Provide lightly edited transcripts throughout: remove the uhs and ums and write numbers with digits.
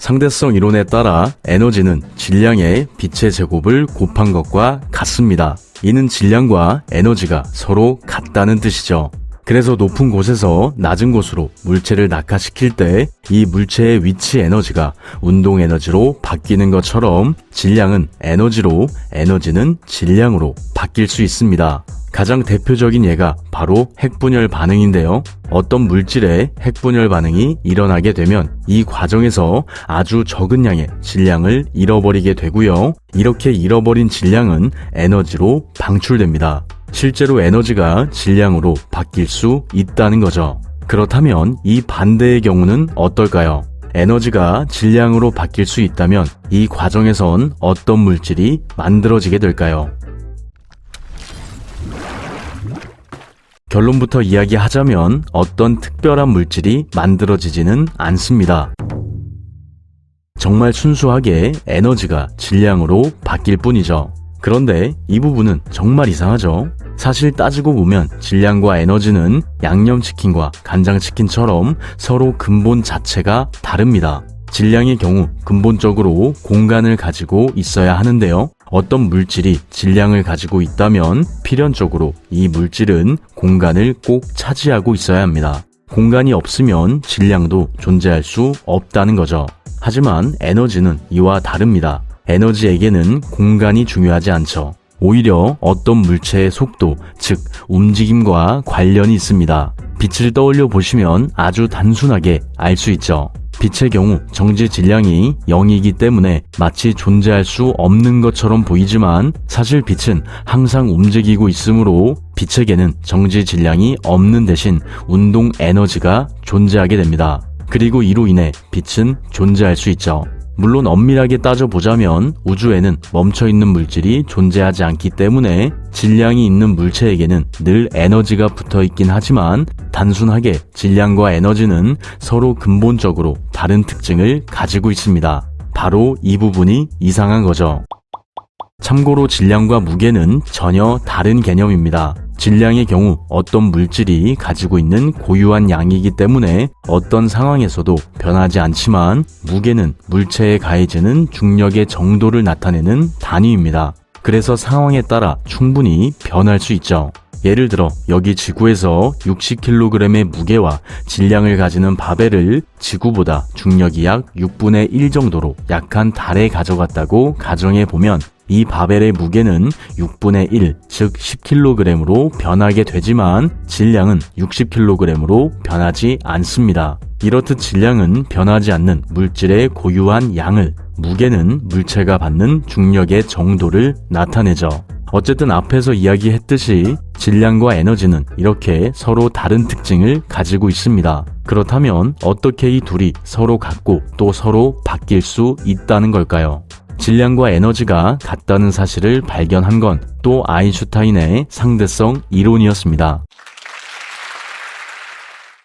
상대성 이론에 따라 에너지는 질량의 빛의 제곱을 곱한 것과 같습니다. 이는 질량과 에너지가 서로 같다는 뜻이죠. 그래서 높은 곳에서 낮은 곳으로 물체를 낙하시킬 때 이 물체의 위치 에너지가 운동 에너지로 바뀌는 것처럼 질량은 에너지로, 에너지는 질량으로 바뀔 수 있습니다. 가장 대표적인 예가 바로 핵분열 반응인데요. 어떤 물질의 핵분열 반응이 일어나게 되면 이 과정에서 아주 적은 양의 질량을 잃어버리게 되고요. 이렇게 잃어버린 질량은 에너지로 방출됩니다. 실제로 에너지가 질량으로 바뀔 수 있다는 거죠. 그렇다면 이 반대의 경우는 어떨까요? 에너지가 질량으로 바뀔 수 있다면 이 과정에선 어떤 물질이 만들어지게 될까요? 결론부터 이야기하자면 어떤 특별한 물질이 만들어지지는 않습니다. 정말 순수하게 에너지가 질량으로 바뀔 뿐이죠. 그런데 이 부분은 정말 이상하죠? 사실 따지고 보면 질량과 에너지는 양념치킨과 간장치킨처럼 서로 근본 자체가 다릅니다. 질량의 경우 근본적으로 공간을 가지고 있어야 하는데요. 어떤 물질이 질량을 가지고 있다면 필연적으로 이 물질은 공간을 꼭 차지하고 있어야 합니다. 공간이 없으면 질량도 존재할 수 없다는 거죠. 하지만 에너지는 이와 다릅니다. 에너지에게는 공간이 중요하지 않죠. 오히려 어떤 물체의 속도, 즉 움직임과 관련이 있습니다. 빛을 떠올려 보시면 아주 단순하게 알 수 있죠. 빛의 경우 정지 질량이 0이기 때문에 마치 존재할 수 없는 것처럼 보이지만 사실 빛은 항상 움직이고 있으므로 빛에게는 정지 질량이 없는 대신 운동 에너지가 존재하게 됩니다. 그리고 이로 인해 빛은 존재할 수 있죠. 물론 엄밀하게 따져보자면 우주에는 멈춰있는 물질이 존재하지 않기 때문에 질량이 있는 물체에게는 늘 에너지가 붙어있긴 하지만 단순하게 질량과 에너지는 서로 근본적으로 다른 특징을 가지고 있습니다. 바로 이 부분이 이상한 거죠. 참고로 질량과 무게는 전혀 다른 개념입니다. 질량의 경우 어떤 물질이 가지고 있는 고유한 양이기 때문에 어떤 상황에서도 변하지 않지만 무게는 물체에 가해지는 중력의 정도를 나타내는 단위입니다. 그래서 상황에 따라 충분히 변할 수 있죠. 예를 들어 여기 지구에서 60kg의 무게와 질량을 가지는 바벨을 지구보다 중력이 약 6분의 1 정도로 약한 달에 가져갔다고 가정해보면 이 바벨의 무게는 6분의 1, 즉 10kg으로 변하게 되지만 질량은 60kg으로 변하지 않습니다. 이렇듯 질량은 변하지 않는 물질의 고유한 양을, 무게는 물체가 받는 중력의 정도를 나타내죠. 어쨌든 앞에서 이야기했듯이 질량과 에너지는 이렇게 서로 다른 특징을 가지고 있습니다. 그렇다면 어떻게 이 둘이 서로 같고 또 서로 바뀔 수 있다는 걸까요? 질량과 에너지가 같다는 사실을 발견한 건 또 아인슈타인의 상대성 이론이었습니다.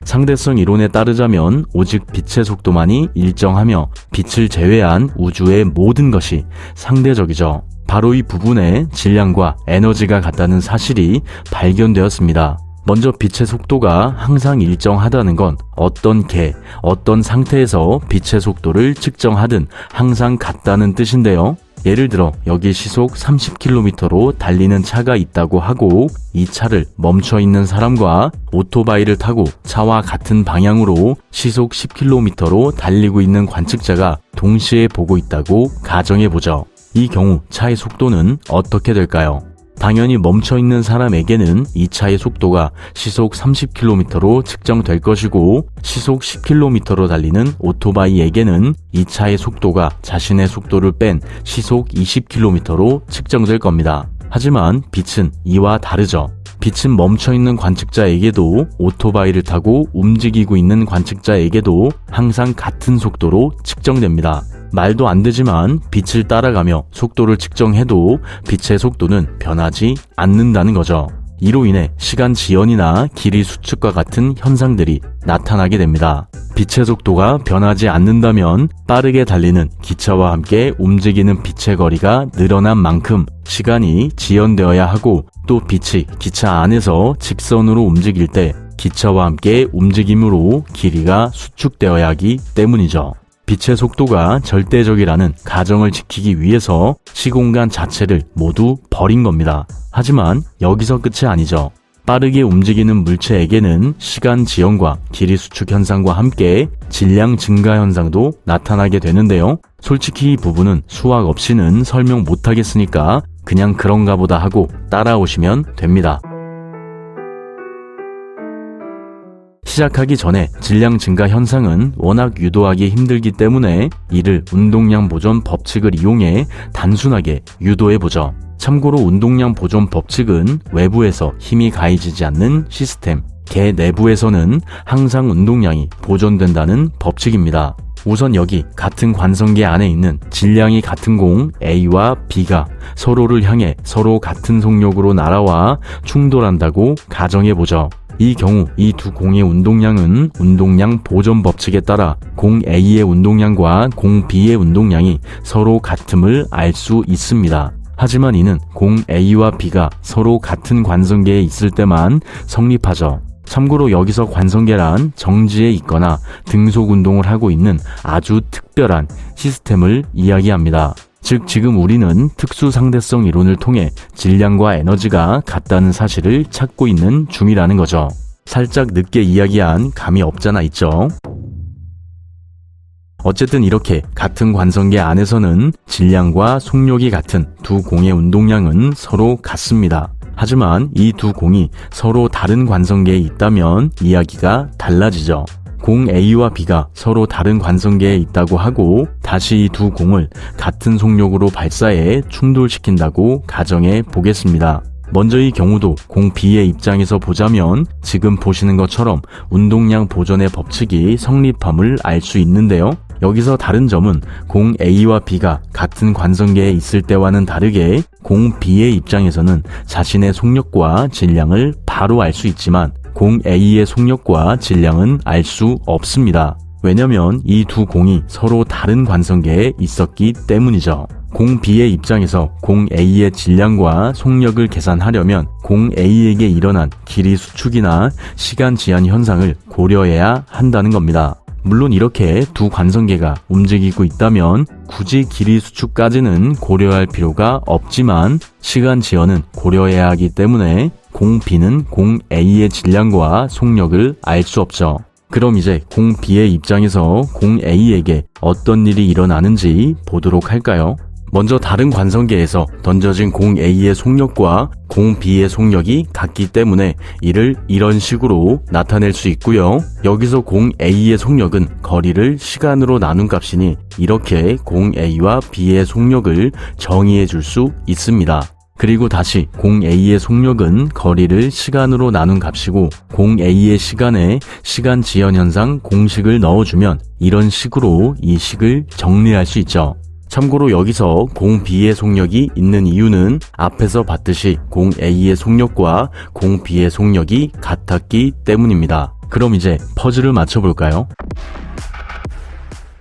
상대성 이론에 따르자면 오직 빛의 속도만이 일정하며 빛을 제외한 우주의 모든 것이 상대적이죠. 바로 이 부분에 질량과 에너지가 같다는 사실이 발견되었습니다. 먼저 빛의 속도가 항상 일정하다는 건 어떤 상태에서 빛의 속도를 측정하든 항상 같다는 뜻인데요. 예를 들어 여기 시속 30km로 달리는 차가 있다고 하고 이 차를 멈춰 있는 사람과 오토바이를 타고 차와 같은 방향으로 시속 10km로 달리고 있는 관측자가 동시에 보고 있다고 가정해보죠. 이 경우 차의 속도는 어떻게 될까요? 당연히 멈춰있는 사람에게는 이 차의 속도가 시속 30km로 측정될 것이고 시속 10km로 달리는 오토바이에게는 이 차의 속도가 자신의 속도를 뺀 시속 20km로 측정될 겁니다. 하지만 빛은 이와 다르죠. 빛은 멈춰있는 관측자에게도 오토바이를 타고 움직이고 있는 관측자에게도 항상 같은 속도로 측정됩니다. 말도 안 되지만 빛을 따라가며 속도를 측정해도 빛의 속도는 변하지 않는다는 거죠. 이로 인해 시간 지연이나 길이 수축과 같은 현상들이 나타나게 됩니다. 빛의 속도가 변하지 않는다면 빠르게 달리는 기차와 함께 움직이는 빛의 거리가 늘어난 만큼 시간이 지연되어야 하고 또 빛이 기차 안에서 직선으로 움직일 때 기차와 함께 움직임으로 길이가 수축되어야 하기 때문이죠. 빛의 속도가 절대적이라는 가정을 지키기 위해서 시공간 자체를 모두 버린 겁니다. 하지만 여기서 끝이 아니죠. 빠르게 움직이는 물체에게는 시간 지연과 길이 수축 현상과 함께 질량 증가 현상도 나타나게 되는데요. 솔직히 이 부분은 수학 없이는 설명 못하겠으니까 그냥 그런가 보다 하고 따라오시면 됩니다. 시작하기 전에 질량 증가 현상은 워낙 유도하기 힘들기 때문에 이를 운동량 보존 법칙을 이용해 단순하게 유도해보죠. 참고로 운동량 보존 법칙은 외부에서 힘이 가해지지 않는 시스템, 개 내부에서는 항상 운동량이 보존된다는 법칙입니다. 우선 여기 같은 관성계 안에 있는 질량이 같은 공 A와 B가 서로를 향해 서로 같은 속력으로 날아와 충돌한다고 가정해보죠. 이 경우 이 두 공의 운동량은 운동량 보존 법칙에 따라 공 A의 운동량과 공 B의 운동량이 서로 같음을 알 수 있습니다. 하지만 이는 공 A와 B가 서로 같은 관성계에 있을 때만 성립하죠. 참고로 여기서 관성계란 정지에 있거나 등속 운동을 하고 있는 아주 특별한 시스템을 이야기합니다. 즉 지금 우리는 특수 상대성 이론을 통해 질량과 에너지가 같다는 사실을 찾고 있는 중이라는 거죠. 살짝 늦게 이야기한 감이 없잖아 있죠. 어쨌든 이렇게 같은 관성계 안에서는 질량과 속력이 같은 두 공의 운동량은 서로 같습니다. 하지만 이 두 공이 서로 다른 관성계에 있다면 이야기가 달라지죠. 공 A와 B가 서로 다른 관성계에 있다고 하고 다시 이 두 공을 같은 속력으로 발사해 충돌시킨다고 가정해 보겠습니다. 먼저 이 경우도 공 B의 입장에서 보자면 지금 보시는 것처럼 운동량 보존의 법칙이 성립함을 알 수 있는데요. 여기서 다른 점은 공 A와 B가 같은 관성계에 있을 때와는 다르게 공 B의 입장에서는 자신의 속력과 질량을 바로 알 수 있지만 공 A의 속력과 질량은 알 수 없습니다. 왜냐면 이 두 공이 서로 다른 관성계에 있었기 때문이죠. 공 B의 입장에서 공 A의 질량과 속력을 계산하려면 공 A에게 일어난 길이 수축이나 시간 지연 현상을 고려해야 한다는 겁니다. 물론 이렇게 두 관성계가 움직이고 있다면 굳이 길이 수축까지는 고려할 필요가 없지만 시간 지연은 고려해야 하기 때문에 공 B는 공 A의 질량과 속력을 알 수 없죠. 그럼 이제 공 B의 입장에서 공 A에게 어떤 일이 일어나는지 보도록 할까요? 먼저 다른 관성계에서 던져진 공 A의 속력과 공 B의 속력이 같기 때문에 이를 이런 식으로 나타낼 수 있고요. 여기서 공 A의 속력은 거리를 시간으로 나눈 값이니 이렇게 공 A와 B의 속력을 정의해 줄 수 있습니다. 그리고 다시 공 A의 속력은 거리를 시간으로 나눈 값이고 공 A의 시간에 시간 지연 현상 공식을 넣어주면 이런 식으로 이 식을 정리할 수 있죠. 참고로 여기서 공 B의 속력이 있는 이유는 앞에서 봤듯이 공 A의 속력과 공 B의 속력이 같았기 때문입니다. 그럼 이제 퍼즐을 맞춰볼까요?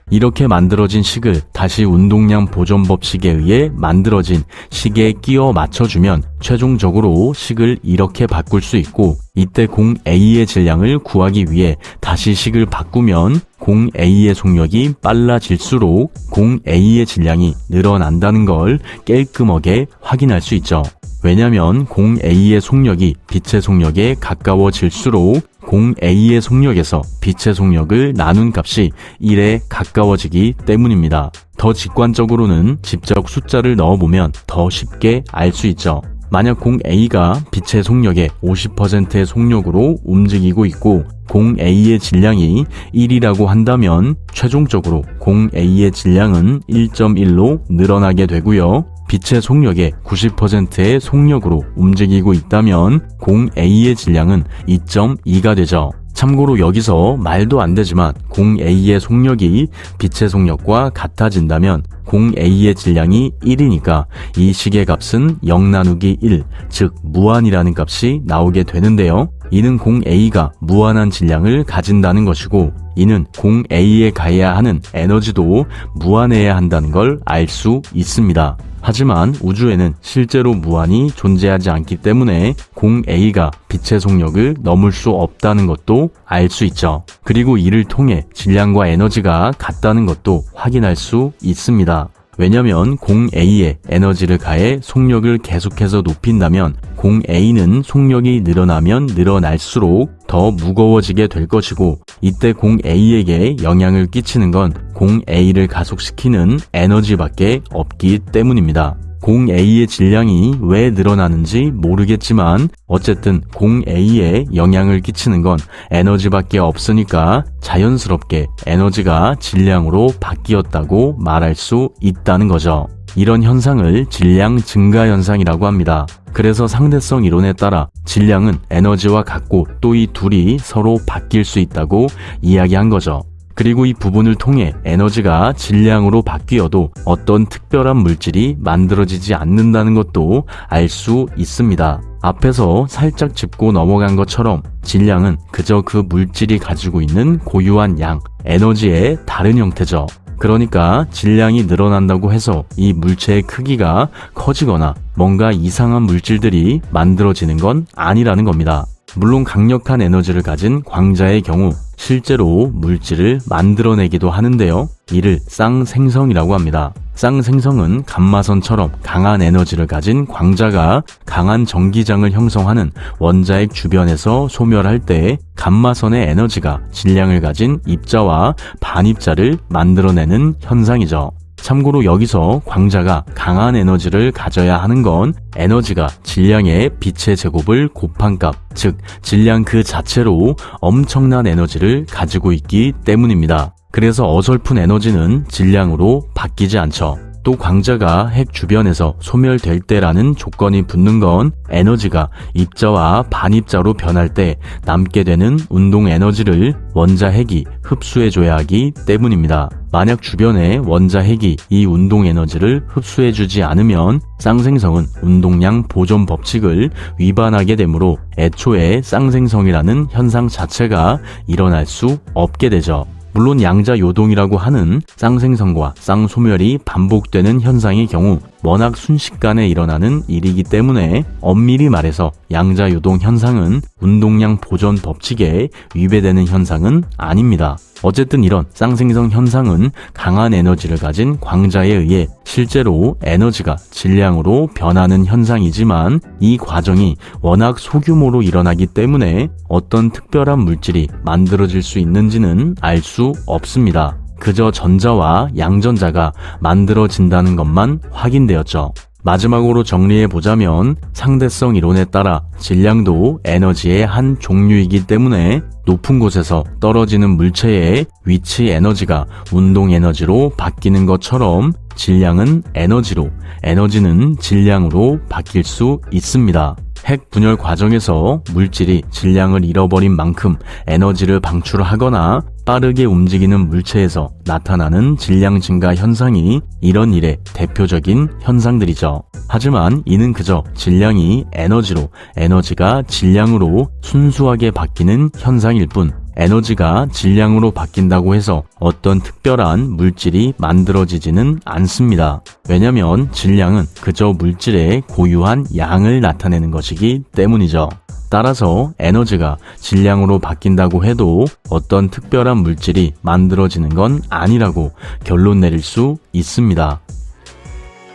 이렇게 만들어진 식을 다시 운동량 보존 법칙에 의해 만들어진 식에 끼워 맞춰주면 최종적으로 식을 이렇게 바꿀 수 있고 이때 공 A의 질량을 구하기 위해 다시 식을 바꾸면 공 A의 속력이 빨라질수록 공 A의 질량이 늘어난다는 걸 깔끔하게 확인할 수 있죠. 왜냐면 공 A의 속력이 빛의 속력에 가까워질수록 공 A의 속력에서 빛의 속력을 나눈 값이 1에 가까워지기 때문입니다. 더 직관적으로는 직접 숫자를 넣어보면 더 쉽게 알 수 있죠. 만약 공 A가 빛의 속력의 50%의 속력으로 움직이고 있고 공 A의 질량이 1이라고 한다면 최종적으로 공 A의 질량은 1.1로 늘어나게 되고요. 빛의 속력의 90%의 속력으로 움직이고 있다면 공 A의 질량은 2.2가 되죠. 참고로 여기서 말도 안 되지만 공 A의 속력이 빛의 속력과 같아진다면 공 A의 질량이 1이니까 이 식의 값은 0 나누기 1, 즉 무한이라는 값이 나오게 되는데요. 이는 공 A가 무한한 질량을 가진다는 것이고 이는 공 A에 가해야 하는 에너지도 무한해야 한다는 걸 알 수 있습니다. 하지만 우주에는 실제로 무한이 존재하지 않기 때문에 공 A가 빛의 속력을 넘을 수 없다는 것도 알 수 있죠. 그리고 이를 통해 질량과 에너지가 같다는 것도 확인할 수 있습니다. 왜냐면 공 A에 에너지를 가해 속력을 계속해서 높인다면 공 A는 속력이 늘어나면 늘어날수록 더 무거워지게 될 것이고, 이때 공 A에게 영향을 끼치는 건 공 A를 가속시키는 에너지밖에 없기 때문입니다. 공 A의 질량이 왜 늘어나는지 모르겠지만 어쨌든 공 A에 영향을 끼치는 건 에너지밖에 없으니까 자연스럽게 에너지가 질량으로 바뀌었다고 말할 수 있다는 거죠. 이런 현상을 질량 증가 현상이라고 합니다. 그래서 상대성 이론에 따라 질량은 에너지와 같고 또 이 둘이 서로 바뀔 수 있다고 이야기한 거죠. 그리고 이 부분을 통해 에너지가 질량으로 바뀌어도 어떤 특별한 물질이 만들어지지 않는다는 것도 알 수 있습니다. 앞에서 살짝 짚고 넘어간 것처럼 질량은 그저 그 물질이 가지고 있는 고유한 양, 에너지의 다른 형태죠. 그러니까 질량이 늘어난다고 해서 이 물체의 크기가 커지거나 뭔가 이상한 물질들이 만들어지는 건 아니라는 겁니다. 물론 강력한 에너지를 가진 광자의 경우 실제로 물질을 만들어내기도 하는데요. 이를 쌍생성이라고 합니다. 쌍생성은 감마선처럼 강한 에너지를 가진 광자가 강한 전기장을 형성하는 원자핵 주변에서 소멸할 때 감마선의 에너지가 질량을 가진 입자와 반입자를 만들어내는 현상이죠. 참고로 여기서 광자가 강한 에너지를 가져야 하는 건 에너지가 질량의 빛의 제곱을 곱한 값, 즉 질량 그 자체로 엄청난 에너지를 가지고 있기 때문입니다. 그래서 어설픈 에너지는 질량으로 바뀌지 않죠. 또 광자가 핵 주변에서 소멸될 때라는 조건이 붙는 건 에너지가 입자와 반입자로 변할 때 남게 되는 운동 에너지를 원자핵이 흡수해줘야 하기 때문입니다. 만약 주변의 원자핵이 이 운동 에너지를 흡수해주지 않으면 쌍생성은 운동량 보존 법칙을 위반하게 되므로 애초에 쌍생성이라는 현상 자체가 일어날 수 없게 되죠. 물론 양자 요동이라고 하는 쌍생성과 쌍소멸이 반복되는 현상의 경우 워낙 순식간에 일어나는 일이기 때문에 엄밀히 말해서 양자 요동 현상은 운동량 보존 법칙에 위배되는 현상은 아닙니다. 어쨌든 이런 쌍생성 현상은 강한 에너지를 가진 광자에 의해 실제로 에너지가 질량으로 변하는 현상이지만 이 과정이 워낙 소규모로 일어나기 때문에 어떤 특별한 물질이 만들어질 수 있는지는 알 수 없습니다. 그저 전자와 양전자가 만들어진다는 것만 확인되었죠. 마지막으로 정리해보자면 상대성 이론에 따라 질량도 에너지의 한 종류이기 때문에 높은 곳에서 떨어지는 물체의 위치 에너지가 운동 에너지로 바뀌는 것처럼 질량은 에너지로, 에너지는 질량으로 바뀔 수 있습니다. 핵 분열 과정에서 물질이 질량을 잃어버린 만큼 에너지를 방출하거나 빠르게 움직이는 물체에서 나타나는 질량 증가 현상이 이런 일의 대표적인 현상들이죠. 하지만 이는 그저 질량이 에너지로, 에너지가 질량으로 순수하게 바뀌는 현상일 뿐, 에너지가 질량으로 바뀐다고 해서 어떤 특별한 물질이 만들어지지는 않습니다. 왜냐면 질량은 그저 물질의 고유한 양을 나타내는 것이기 때문이죠. 따라서 에너지가 질량으로 바뀐다고 해도 어떤 특별한 물질이 만들어지는 건 아니라고 결론 내릴 수 있습니다.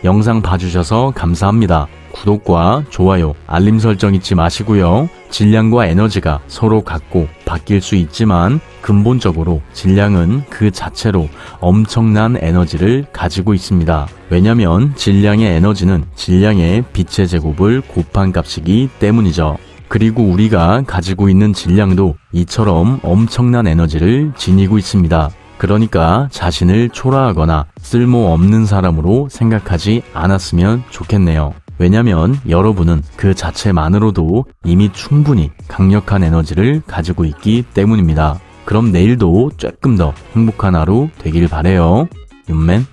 영상 봐주셔서 감사합니다. 구독과 좋아요, 알림 설정 잊지 마시고요. 질량과 에너지가 서로 같고 바뀔 수 있지만 근본적으로 질량은 그 자체로 엄청난 에너지를 가지고 있습니다. 왜냐면 질량의 에너지는 질량의 빛의 제곱을 곱한 값이기 때문이죠. 그리고 우리가 가지고 있는 질량도 이처럼 엄청난 에너지를 지니고 있습니다. 그러니까 자신을 초라하거나 쓸모없는 사람으로 생각하지 않았으면 좋겠네요. 왜냐면 여러분은 그 자체만으로도 이미 충분히 강력한 에너지를 가지고 있기 때문입니다. 그럼 내일도 조금 더 행복한 하루 되길 바래요. 윤맨